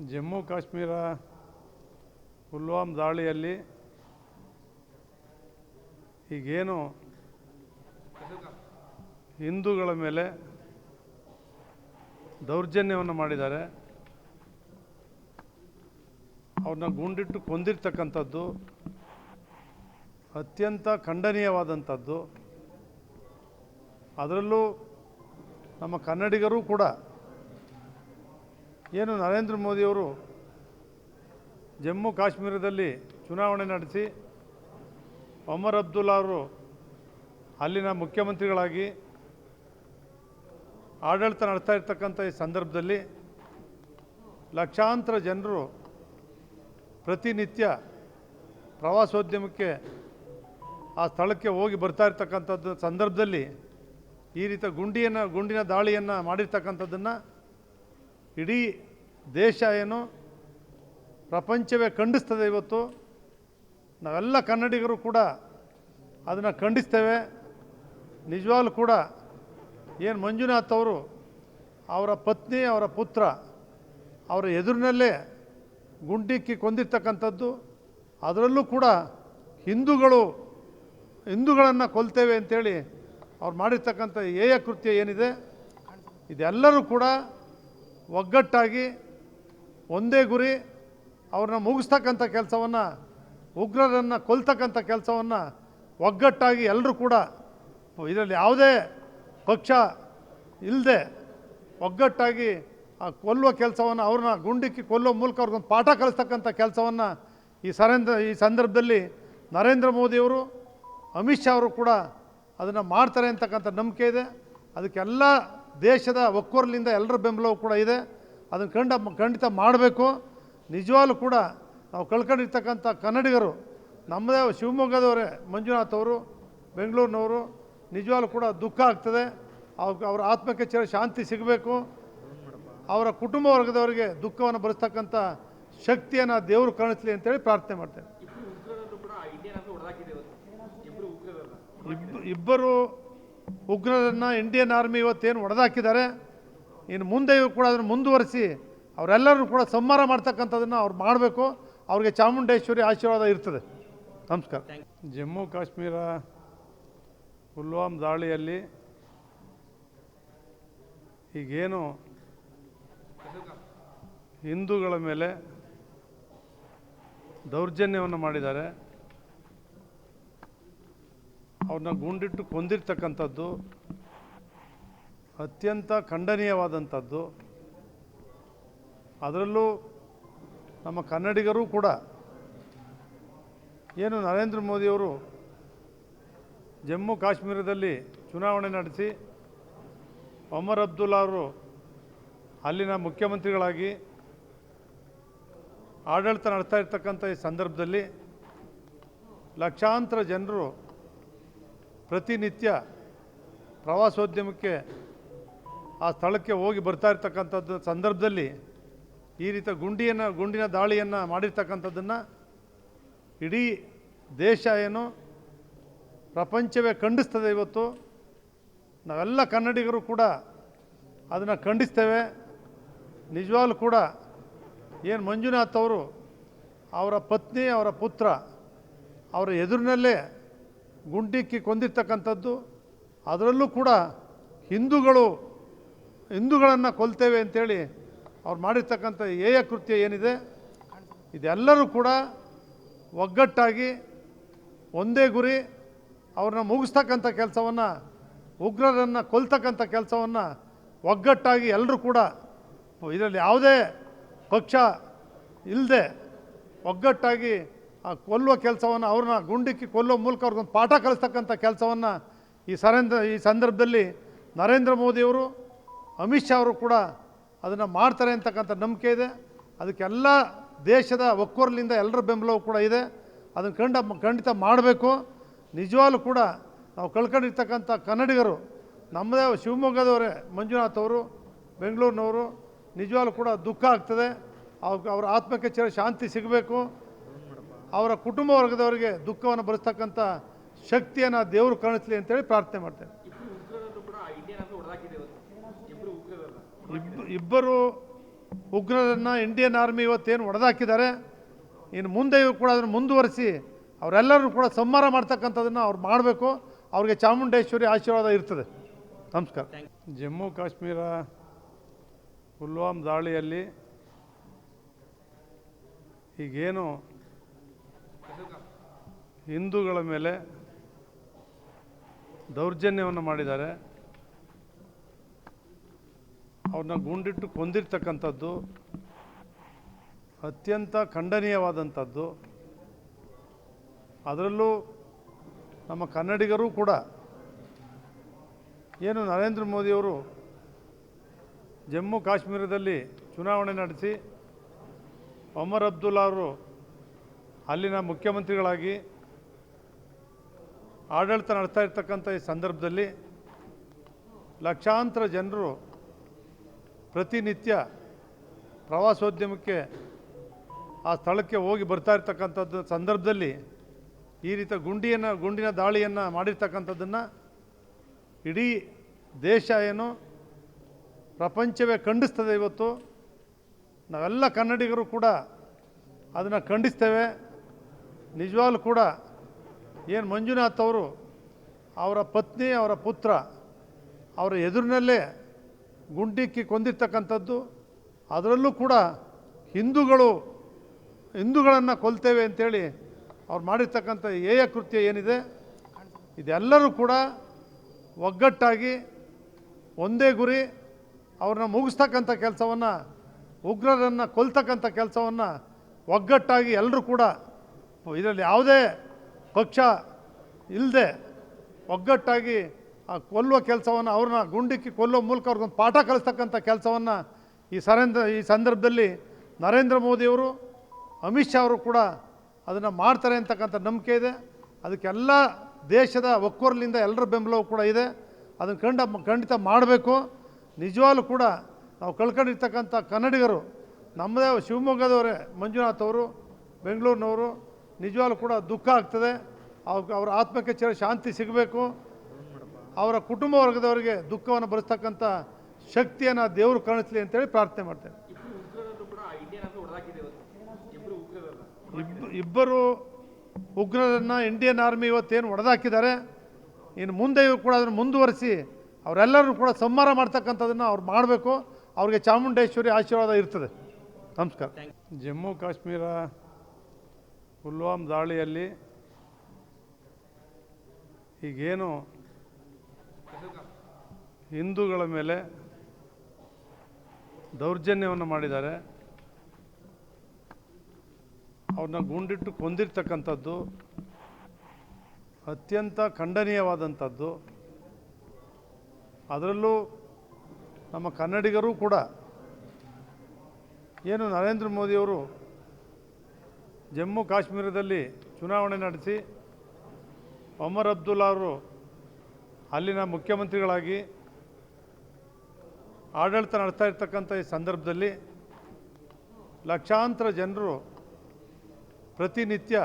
ಜಮ್ಮು ಕಾಶ್ಮೀರ ಪುಲ್ವಾಮ್ ದಾಳಿಯಲ್ಲಿ ಈಗೇನು ಹಿಂದೂಗಳ ಮೇಲೆ ದೌರ್ಜನ್ಯವನ್ನು ಮಾಡಿದ್ದಾರೆ, ಅವ್ರನ್ನ ಗುಂಡಿಟ್ಟು ಕೊಂದಿರ್ತಕ್ಕಂಥದ್ದು ಅತ್ಯಂತ ಖಂಡನೀಯವಾದಂಥದ್ದು. ಅದರಲ್ಲೂ ನಮ್ಮ ಕನ್ನಡಿಗರು ಕೂಡ ಏನು ನರೇಂದ್ರ ಮೋದಿಯವರು ಜಮ್ಮು ಕಾಶ್ಮೀರದಲ್ಲಿ ಚುನಾವಣೆ ನಡೆಸಿ ಒಮರ್ ಅಬ್ದುಲ್ಲಾ ಅವರು ಅಲ್ಲಿನ ಮುಖ್ಯಮಂತ್ರಿಗಳಾಗಿ ಆಡಳಿತ ನಡೆಸ್ತಾ ಇರ್ತಕ್ಕಂಥ ಈ ಸಂದರ್ಭದಲ್ಲಿ ಲಕ್ಷಾಂತರ ಜನರು ಪ್ರತಿನಿತ್ಯ ಪ್ರವಾಸೋದ್ಯಮಕ್ಕೆ ಆ ಸ್ಥಳಕ್ಕೆ ಹೋಗಿ ಬರ್ತಾ ಇರ್ತಕ್ಕಂಥದ್ದು ಸಂದರ್ಭದಲ್ಲಿ ಈ ರೀತಿ ಗುಂಡಿನ ದಾಳಿಯನ್ನು ಮಾಡಿರ್ತಕ್ಕಂಥದ್ದನ್ನು ಇಡೀ ದೇಶ ಏನು ಪ್ರಪಂಚವೇ ಖಂಡಿಸ್ತದೆ. ಇವತ್ತು ನಾವೆಲ್ಲ ಕನ್ನಡಿಗರು ಕೂಡ ಅದನ್ನು ಖಂಡಿಸ್ತೇವೆ. ನಿಜವಾಗ್ಲೂ ಕೂಡ ಏನು ಮಂಜುನಾಥ್ ಅವರು ಅವರ ಪತ್ನಿ ಅವರ ಪುತ್ರ ಅವರ ಎದುರಿನಲ್ಲೇ ಗುಂಡಿಕ್ಕಿ ಕೊಂದಿರ್ತಕ್ಕಂಥದ್ದು, ಅದರಲ್ಲೂ ಕೂಡ ಹಿಂದೂಗಳನ್ನು ಕೊಲ್ತೇವೆ ಅಂತೇಳಿ ಅವ್ರು ಮಾಡಿರ್ತಕ್ಕಂಥ ಹೇಯ ಕೃತ್ಯ ಏನಿದೆ, ಇದೆಲ್ಲರೂ ಕೂಡ ಒಗ್ಗಟ್ಟಾಗಿ ಒಂದೇ ಗುರಿ ಅವ್ರನ್ನ ಮುಗಿಸ್ತಕ್ಕಂಥ ಕೆಲಸವನ್ನು, ಉಗ್ರರನ್ನು ಕೊಲ್ತಕ್ಕಂಥ ಕೆಲಸವನ್ನು ಒಗ್ಗಟ್ಟಾಗಿ ಎಲ್ಲರೂ ಕೂಡ ಇದರಲ್ಲಿ ಯಾವುದೇ ಪಕ್ಷ ಇಲ್ಲದೆ ಒಗ್ಗಟ್ಟಾಗಿ ಆ ಕೊಲ್ಲುವ ಕೆಲಸವನ್ನು, ಅವ್ರನ್ನ ಗುಂಡಿಕ್ಕಿ ಕೊಲ್ಲುವ ಮೂಲಕ ಅವ್ರಿಗೊಂದು ಪಾಠ ಕಲಿಸ್ತಕ್ಕಂಥ ಕೆಲಸವನ್ನು ಈ ಸಂದರ್ಭದಲ್ಲಿ ನರೇಂದ್ರ ಮೋದಿಯವರು, ಅಮಿತ್ ಶಾ ಅವರು ಕೂಡ ಅದನ್ನು ಮಾಡ್ತಾರೆ ಅಂತಕ್ಕಂಥ ನಂಬಿಕೆ ಇದೆ. ಅದಕ್ಕೆಲ್ಲ ದೇಶದ ಒಕ್ಕೊರಲಿಂದ ಎಲ್ಲರ ಬೆಂಬಲವೂ ಕೂಡ ಇದೆ. ಅದನ್ನು ಖಂಡಿತ ಮಾಡಬೇಕು. ನಿಜವಾಗ್ಲೂ ಕೂಡ ನಾವು ಕಳ್ಕೊಂಡಿರ್ತಕ್ಕಂಥ ಕನ್ನಡಿಗರು, ನಮ್ಮದೇ ಶಿವಮೊಗ್ಗದವರೇ ಮಂಜುನಾಥ್ ಅವರು, ಬೆಂಗಳೂರಿನವರು, ನಿಜವಾಗ್ಲೂ ಕೂಡ ದುಃಖ ಆಗ್ತದೆ. ಅವರ ಆತ್ಮಕ್ಕೆ ಶಾಂತಿ ಸಿಗಬೇಕು. ಅವರ ಕುಟುಂಬ ವರ್ಗದವರಿಗೆ ದುಃಖವನ್ನು ಭರಿಸ್ತಕ್ಕಂಥ ಶಕ್ತಿಯನ್ನು ದೇವರು ಕಾಣಿಸ್ಲಿ ಅಂತೇಳಿ ಪ್ರಾರ್ಥನೆ ಮಾಡ್ತೇನೆ. ಇಬ್ಬರು ಉಗ್ರರನ್ನು ಇಂಡಿಯನ್ ಆರ್ಮಿ ಇವತ್ತೇನು ಹೊಡೆದಾಕಿದ್ದಾರೆ, ಇನ್ನು ಮುಂದೆಯೂ ಕೂಡ ಅದನ್ನು ಮುಂದುವರಿಸಿ ಅವರೆಲ್ಲರೂ ಕೂಡ ಸಂಹಾರ ಮಾಡ್ತಕ್ಕಂಥದ್ದನ್ನು ಅವ್ರು ಮಾಡಬೇಕು. ಅವ್ರಿಗೆ ಚಾಮುಂಡೇಶ್ವರಿ ಆಶೀರ್ವಾದ ಇರ್ತದೆ. ನಮಸ್ಕಾರ. ಜಮ್ಮು ಕಾಶ್ಮೀರ ಪುಲ್ವಾಮ್ ದಾಳಿಯಲ್ಲಿ ಈಗೇನು ಹಿಂದೂಗಳ ಮೇಲೆ ದೌರ್ಜನ್ಯವನ್ನು ಮಾಡಿದ್ದಾರೆ, ಅವ್ರನ್ನ ಗುಂಡಿಟ್ಟು ಕೊಂದಿರ್ತಕ್ಕಂಥದ್ದು ಅತ್ಯಂತ ಖಂಡನೀಯವಾದಂಥದ್ದು. ಅದರಲ್ಲೂ ನಮ್ಮ ಕನ್ನಡಿಗರು ಕೂಡ ಏನು ನರೇಂದ್ರ ಮೋದಿಯವರು ಜಮ್ಮು ಕಾಶ್ಮೀರದಲ್ಲಿ ಚುನಾವಣೆ ನಡೆಸಿ ಒಮರ್ ಅಬ್ದುಲ್ಲಾ ಅವರು ಅಲ್ಲಿನ ಮುಖ್ಯಮಂತ್ರಿಗಳಾಗಿ ಆಡಳಿತ ನಡೆಸ್ತಾ ಇರ್ತಕ್ಕಂಥ ಈ ಸಂದರ್ಭದಲ್ಲಿ ಲಕ್ಷಾಂತರ ಜನರು ಪ್ರತಿನಿತ್ಯ ಪ್ರವಾಸೋದ್ಯಮಕ್ಕೆ ಆ ಸ್ಥಳಕ್ಕೆ ಹೋಗಿ ಬರ್ತಾ ಇರ್ತಕ್ಕಂಥದ್ದು ಸಂದರ್ಭದಲ್ಲಿ ಈ ರೀತಿ ಗುಂಡಿನ ದಾಳಿಯನ್ನು ಮಾಡಿರ್ತಕ್ಕಂಥದ್ದನ್ನು ಇಡೀ ದೇಶ ಏನು ಪ್ರಪಂಚವೇ ಖಂಡಿಸ್ತದೆ. ಇವತ್ತು ನಾವೆಲ್ಲ ಕನ್ನಡಿಗರು ಕೂಡ ಅದನ್ನು ಖಂಡಿಸ್ತೇವೆ. ನಿಜವಾಗ್ಲೂ ಕೂಡ ಏನು ಮಂಜುನಾಥ್ ಅವರು ಅವರ ಪತ್ನಿ ಅವರ ಪುತ್ರ ಅವರ ಎದುರಿನಲ್ಲೇ ಗುಂಡಿಕ್ಕಿ ಕೊಂದಿರ್ತಕ್ಕಂಥದ್ದು, ಅದರಲ್ಲೂ ಕೂಡ ಹಿಂದೂಗಳನ್ನು ಕೊಲ್ತೇವೆ ಅಂತೇಳಿ ಅವ್ರು ಮಾಡಿರ್ತಕ್ಕಂಥ ಹೇಯ ಕೃತ್ಯ ಏನಿದೆ, ಇದೆಲ್ಲರೂ ಕೂಡ ಒಗ್ಗಟ್ಟಾಗಿ ಒಂದೇ ಗುರಿ ಅವ್ರನ್ನ ಮುಗಿಸ್ತಕ್ಕಂಥ ಕೆಲಸವನ್ನು, ಉಗ್ರರನ್ನು ಕೊಲ್ತಕ್ಕಂಥ ಕೆಲಸವನ್ನು ಒಗ್ಗಟ್ಟಾಗಿ ಎಲ್ಲರೂ ಕೂಡ ಇದರಲ್ಲಿ ಯಾವುದೇ ಪಕ್ಷ ಇಲ್ಲದೆ ಒಗ್ಗಟ್ಟಾಗಿ ಆ ಕೊಲ್ಲುವ ಕೆಲಸವನ್ನು, ಅವ್ರನ್ನ ಗುಂಡಿಕ್ಕಿ ಕೊಲ್ಲುವ ಮೂಲಕ ಅವ್ರಿಗೊಂದು ಪಾಠ ಕಲಿಸ್ತಕ್ಕಂಥ ಕೆಲಸವನ್ನು ಈ ಸಂದರ್ಭದಲ್ಲಿ ನರೇಂದ್ರ ಮೋದಿಯವರು, ಅಮಿತ್ ಶಾ ಅವರು ಕೂಡ ಅದನ್ನು ಮಾಡ್ತಾರೆ ಅಂತಕ್ಕಂಥ ನಂಬಿಕೆ ಇದೆ. ಅದಕ್ಕೆಲ್ಲ ದೇಶದ ಒಕ್ಕೊರಲಿಂದ ಎಲ್ಲರ ಬೆಂಬಲವೂ ಕೂಡ ಇದೆ. ಅದನ್ನು ಖಂಡಿತ ಮಾಡಬೇಕು. ನಿಜವಾಗ್ಲೂ ಕೂಡ ನಾವು ಕಳ್ಕೊಂಡಿರ್ತಕ್ಕಂಥ ಕನ್ನಡಿಗರು, ನಮ್ಮದೇ ಶಿವಮೊಗ್ಗದವರೇ ಮಂಜುನಾಥ್ ಅವರು, ಬೆಂಗಳೂರಿನವರು, ನಿಜವಾಗ್ಲೂ ಕೂಡ ದುಃಖ ಆಗ್ತದೆ. ಅವರ ಆತ್ಮಕ್ಕೆ ಶಾಂತಿ ಸಿಗಬೇಕು. ಅವರ ಕುಟುಂಬ ವರ್ಗದವರಿಗೆ ದುಃಖವನ್ನು ಭರಿಸ್ತಕ್ಕಂಥ ಶಕ್ತಿಯನ್ನು ದೇವರು ಕಾಣಿಸ್ಲಿ ಅಂತೇಳಿ ಪ್ರಾರ್ಥನೆ ಮಾಡ್ತೇನೆ. ಇಬ್ಬರು ಉಗ್ರರನ್ನು ಇಂಡಿಯನ್ ಆರ್ಮಿ ಇವತ್ತೇನು ಹೊಡೆದಾಕಿದ್ದಾರೆ, ಇನ್ನು ಮುಂದೆಯೂ ಕೂಡ ಅದನ್ನು ಮುಂದುವರಿಸಿ ಅವರೆಲ್ಲರೂ ಕೂಡ ಸಂಹಾರ ಮಾಡ್ತಕ್ಕಂಥದ್ದನ್ನು ಅವ್ರು ಮಾಡಬೇಕು. ಅವ್ರಿಗೆ ಚಾಮುಂಡೇಶ್ವರಿ ಆಶೀರ್ವಾದ ಇರ್ತದೆ. ನಮಸ್ಕಾರ. ಜಮ್ಮು ಕಾಶ್ಮೀರ ಪುಲ್ವಾಮ್ ದಾಳಿಯಲ್ಲಿ ಈಗೇನು ಹಿಂದೂಗಳ ಮೇಲೆ ದೌರ್ಜನ್ಯವನ್ನು ಮಾಡಿದ್ದಾರೆ, ಅವ್ರನ್ನ ಗುಂಡಿಟ್ಟು ಕೊಂದಿರ್ತಕ್ಕಂಥದ್ದು ಅತ್ಯಂತ ಖಂಡನೀಯವಾದಂಥದ್ದು. ಅದರಲ್ಲೂ ನಮ್ಮ ಕನ್ನಡಿಗರೂ ಕೂಡ ಏನು ನರೇಂದ್ರ ಮೋದಿಯವರು ಜಮ್ಮು ಕಾಶ್ಮೀರದಲ್ಲಿ ಚುನಾವಣೆ ನಡೆಸಿ ಒಮರ್ ಅಬ್ದುಲ್ಲಾ ಅವರು ಅಲ್ಲಿನ ಮುಖ್ಯಮಂತ್ರಿಗಳಾಗಿ ಆಡಳಿತ ನಡೆಸ್ತಾ ಇರ್ತಕ್ಕಂಥ ಈ ಸಂದರ್ಭದಲ್ಲಿ ಲಕ್ಷಾಂತರ ಜನರು ಪ್ರತಿನಿತ್ಯ ಪ್ರವಾಸೋದ್ಯಮಕ್ಕೆ ಆ ಸ್ಥಳಕ್ಕೆ ಹೋಗಿ ಬರ್ತಾ ಇರ್ತಕ್ಕಂಥದ್ದು ಸಂದರ್ಭದಲ್ಲಿ ಈ ರೀತಿ ಗುಂಡಿನ ದಾಳಿಯನ್ನು ಮಾಡಿರ್ತಕ್ಕಂಥದ್ದನ್ನು ಇಡೀ ದೇಶ ಏನು ಪ್ರಪಂಚವೇ ಖಂಡಿಸ್ತದೆ. ಇವತ್ತು ನಾವೆಲ್ಲ ಕನ್ನಡಿಗರು ಕೂಡ ಅದನ್ನು ಖಂಡಿಸ್ತೇವೆ. ನಿಜವಾಗ್ಲೂ ಕೂಡ ಏನು ಮಂಜುನಾಥ್ ಅವರು ಅವರ ಪತ್ನಿ ಅವರ ಪುತ್ರ ಅವರ ಎದುರಿನಲ್ಲೇ ಗುಂಡಿಕ್ಕಿ ಕೊಂದಿರ್ತಕ್ಕಂಥದ್ದು, ಅದರಲ್ಲೂ ಕೂಡ ಹಿಂದೂಗಳನ್ನು ಕೊಲ್ತೇವೆ ಅಂತೇಳಿ ಅವ್ರು ಮಾಡಿರ್ತಕ್ಕಂಥ ಹೇಯ ಕೃತ್ಯ ಏನಿದೆ, ಇದೆಲ್ಲರೂ ಕೂಡ ಒಗ್ಗಟ್ಟಾಗಿ ಒಂದೇ ಗುರಿ ಅವ್ರನ್ನ ಮುಗಿಸ್ತಕ್ಕಂಥ ಕೆಲಸವನ್ನು, ಉಗ್ರರನ್ನು ಕೊಲ್ತಕ್ಕಂಥ ಕೆಲಸವನ್ನು ಒಗ್ಗಟ್ಟಾಗಿ ಎಲ್ಲರೂ ಕೂಡ ಇದರಲ್ಲಿ ಯಾವುದೇ ಪಕ್ಷ ಇಲ್ಲದೆ ಒಗ್ಗಟ್ಟಾಗಿ ಆ ಕೊಲ್ಲುವ ಕೆಲಸವನ್ನು, ಅವ್ರನ್ನ ಗುಂಡಿಕ್ಕಿ ಕೊಲ್ಲುವ ಮೂಲಕ ಅವ್ರಿಗೊಂದು ಪಾಠ ಕಲಿಸ್ತಕ್ಕಂಥ ಕೆಲಸವನ್ನು ಈ ಸಂದರ್ಭದಲ್ಲಿ ನರೇಂದ್ರ ಮೋದಿಯವರು, ಅಮಿತ್ ಶಾ ಅವರು ಕೂಡ ಅದನ್ನು ಮಾಡ್ತಾರೆ ಅಂತಕ್ಕಂಥ ನಂಬಿಕೆ ಇದೆ. ಅದಕ್ಕೆಲ್ಲ ದೇಶದ ಒಕ್ಕೊರಲಿಂದ ಎಲ್ಲರ ಬೆಂಬಲವೂ ಕೂಡ ಇದೆ. ಅದನ್ನು ಖಂಡಿತ ಮಾಡಬೇಕು. ನಿಜವಾಗ್ಲೂ ಕೂಡ ನಾವು ಕಳ್ಕೊಂಡಿರ್ತಕ್ಕಂಥ ಕನ್ನಡಿಗರು, ನಮ್ಮದೇ ಶಿವಮೊಗ್ಗದವರೇ ಮಂಜುನಾಥ್ ಅವರು, ಬೆಂಗಳೂರಿನವರು, ನಿಜವಾಗ್ಲೂ ಕೂಡ ದುಃಖ ಆಗ್ತದೆ. ಅವರ ಆತ್ಮಕ್ಕೆ ಶಾಂತಿ ಸಿಗಬೇಕು. ಅವರ ಕುಟುಂಬ ವರ್ಗದವರಿಗೆ ದುಃಖವನ್ನು ಭರಿಸ್ತಕ್ಕಂಥ ಶಕ್ತಿಯನ್ನು ದೇವರು ಕಾಣಿಸ್ಲಿ ಅಂತೇಳಿ ಪ್ರಾರ್ಥನೆ ಮಾಡ್ತೇನೆ. ಇಬ್ಬರು ಉಗ್ರರನ್ನು ಇಂಡಿಯನ್ ಆರ್ಮಿ ಇವತ್ತೇನು ಹೊಡೆದಾಕಿದ್ದಾರೆ, ಇನ್ನು ಮುಂದೆಯೂ ಕೂಡ ಅದನ್ನು ಮುಂದುವರಿಸಿ ಅವರೆಲ್ಲರೂ ಕೂಡ ಸಂಹಾರ ಮಾಡ್ತಕ್ಕಂಥದ್ದನ್ನು ಅವ್ರು ಮಾಡಬೇಕು. ಅವ್ರಿಗೆ ಚಾಮುಂಡೇಶ್ವರಿ ಆಶೀರ್ವಾದ ಇರ್ತದೆ. ನಮಸ್ಕಾರ. ಜಮ್ಮು ಕಾಶ್ಮೀರ ಪುಲ್ವಾಮ್ ದಾಳಿಯಲ್ಲಿ ಈಗೇನು ಹಿಂದೂಗಳ ಮೇಲೆ ದೌರ್ಜನ್ಯವನ್ನು ಮಾಡಿದ್ದಾರೆ, ಅವ್ರನ್ನ ಗುಂಡಿಟ್ಟು ಕೊಂದಿರ್ತಕ್ಕಂಥದ್ದು ಅತ್ಯಂತ ಖಂಡನೀಯವಾದಂಥದ್ದು. ಅದರಲ್ಲೂ ನಮ್ಮ ಕನ್ನಡಿಗರೂ ಕೂಡ ಏನು ನರೇಂದ್ರ ಮೋದಿಯವರು ಜಮ್ಮು ಕಾಶ್ಮೀರದಲ್ಲಿ ಚುನಾವಣೆ ನಡೆಸಿ ಒಮರ್ ಅಬ್ದುಲ್ಲಾ ಅವರು ಅಲ್ಲಿನ ಮುಖ್ಯಮಂತ್ರಿಗಳಾಗಿ ಆಡಳಿತ ನಡೆಸ್ತಾ ಇರ್ತಕ್ಕಂಥ ಈ ಸಂದರ್ಭದಲ್ಲಿ ಲಕ್ಷಾಂತರ ಜನರು ಪ್ರತಿನಿತ್ಯ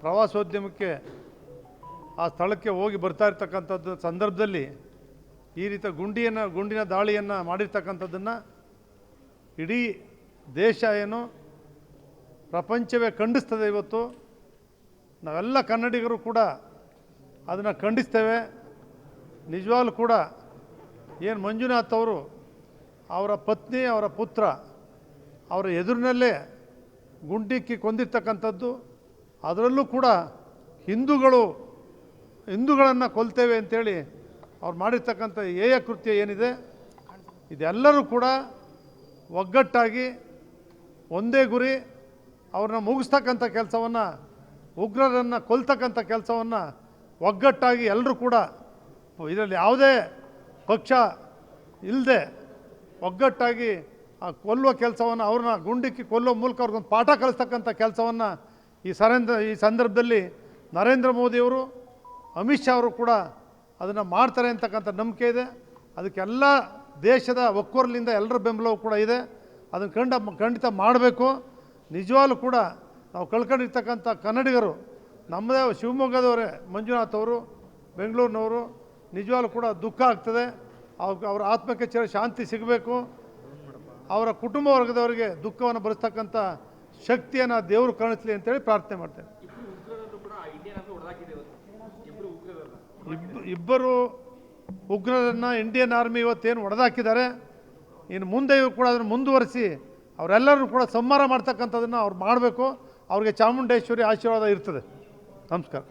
ಪ್ರವಾಸೋದ್ಯಮಕ್ಕೆ ಆ ಸ್ಥಳಕ್ಕೆ ಹೋಗಿ ಬರ್ತಾ ಇರ್ತಕ್ಕಂಥದ್ದು ಸಂದರ್ಭದಲ್ಲಿ ಈ ರೀತಿ ಗುಂಡಿನ ದಾಳಿಯನ್ನು ಮಾಡಿರ್ತಕ್ಕಂಥದ್ದನ್ನು ಇಡೀ ದೇಶ ಏನು ಪ್ರಪಂಚವೇ ಖಂಡಿಸ್ತದೆ. ಇವತ್ತು ನಾವೆಲ್ಲ ಕನ್ನಡಿಗರು ಕೂಡ ಅದನ್ನು ಖಂಡಿಸ್ತೇವೆ. ನಿಜವಾಗ್ಲೂ ಕೂಡ ಏನು ಮಂಜುನಾಥ್ ಅವರು ಅವರ ಪತ್ನಿ ಅವರ ಪುತ್ರ ಅವರ ಎದುರಿನಲ್ಲೇ ಗುಂಡಿಕ್ಕಿ ಕೊಂದಿರ್ತಕ್ಕಂಥದ್ದು, ಅದರಲ್ಲೂ ಕೂಡ ಹಿಂದೂಗಳನ್ನು ಕೊಲ್ತೇವೆ ಅಂತೇಳಿ ಅವ್ರು ಮಾಡಿರ್ತಕ್ಕಂಥ ಹೇಯ ಕೃತ್ಯ ಏನಿದೆ, ಇದೆಲ್ಲರೂ ಕೂಡ ಒಗ್ಗಟ್ಟಾಗಿ ಒಂದೇ ಗುರಿ ಅವ್ರನ್ನ ಮುಗಿಸ್ತಕ್ಕಂಥ ಕೆಲಸವನ್ನು, ಉಗ್ರರನ್ನು ಕೊಲ್ತಕ್ಕಂಥ ಕೆಲಸವನ್ನು ಒಗ್ಗಟ್ಟಾಗಿ ಎಲ್ಲರೂ ಕೂಡ ಇದರಲ್ಲಿ ಯಾವುದೇ ಪಕ್ಷ ಇಲ್ಲದೆ ಒಗ್ಗಟ್ಟಾಗಿ ಆ ಕೊಲ್ಲುವ ಕೆಲಸವನ್ನು, ಅವ್ರನ್ನ ಗುಂಡಿಕ್ಕಿ ಕೊಲ್ಲುವ ಮೂಲಕ ಅವ್ರಿಗೊಂದು ಪಾಠ ಕಲಿಸ್ತಕ್ಕಂಥ ಕೆಲಸವನ್ನು ಈ ಸಂದರ್ಭದಲ್ಲಿ ನರೇಂದ್ರ ಮೋದಿಯವರು, ಅಮಿತ್ ಶಾ ಅವರು ಕೂಡ ಅದನ್ನು ಮಾಡ್ತಾರೆ ಅಂತಕ್ಕಂಥ ನಂಬಿಕೆ ಇದೆ. ಅದಕ್ಕೆಲ್ಲ ದೇಶದ ಒಕ್ಕೊರಲಿಂದ ಎಲ್ಲರ ಬೆಂಬಲವೂ ಕೂಡ ಇದೆ. ಅದನ್ನು ಖಂಡಿತ ಮಾಡಬೇಕು. ನಿಜವಾಗ್ಲೂ ಕೂಡ ನಾವು ಕಳ್ಕೊಂಡಿರ್ತಕ್ಕಂಥ ಕನ್ನಡಿಗರು, ನಮ್ಮದೇ ಶಿವಮೊಗ್ಗದವರೇ ಮಂಜುನಾಥ್ ಅವರು, ಬೆಂಗಳೂರಿನವರು, ನಿಜವಾಗ್ಲೂ ಕೂಡ ದುಃಖ ಆಗ್ತದೆ. ಅವರ ಆತ್ಮಕ್ಕೆ ಶಾಂತಿ ಸಿಗಬೇಕು. ಅವರ ಕುಟುಂಬ ವರ್ಗದವರಿಗೆ ದುಃಖವನ್ನು ಭರಿಸ್ತಕ್ಕಂಥ ಶಕ್ತಿಯನ್ನು ದೇವರು ಕರುಣಿಸಲಿ ಅಂತೇಳಿ ಪ್ರಾರ್ಥನೆ ಮಾಡ್ತೇನೆ. ಇಬ್ಬರು ಉಗ್ರರನ್ನು ಇಂಡಿಯನ್ ಆರ್ಮಿ ಇವತ್ತೇನು ಹೊಡೆದಾಕಿದ್ದಾರೆ, ಇನ್ನು ಮುಂದೆಯೂ ಕೂಡ ಅದನ್ನು ಮುಂದುವರಿಸಿ ಅವರೆಲ್ಲರೂ ಕೂಡ ಸಂಹಾರ ಮಾಡ್ತಕ್ಕಂಥದ್ದನ್ನು ಅವ್ರು ಮಾಡಬೇಕು. ಅವ್ರಿಗೆ ಚಾಮುಂಡೇಶ್ವರಿ ಆಶೀರ್ವಾದ ಇರ್ತದೆ. ನಮಸ್ಕಾರ.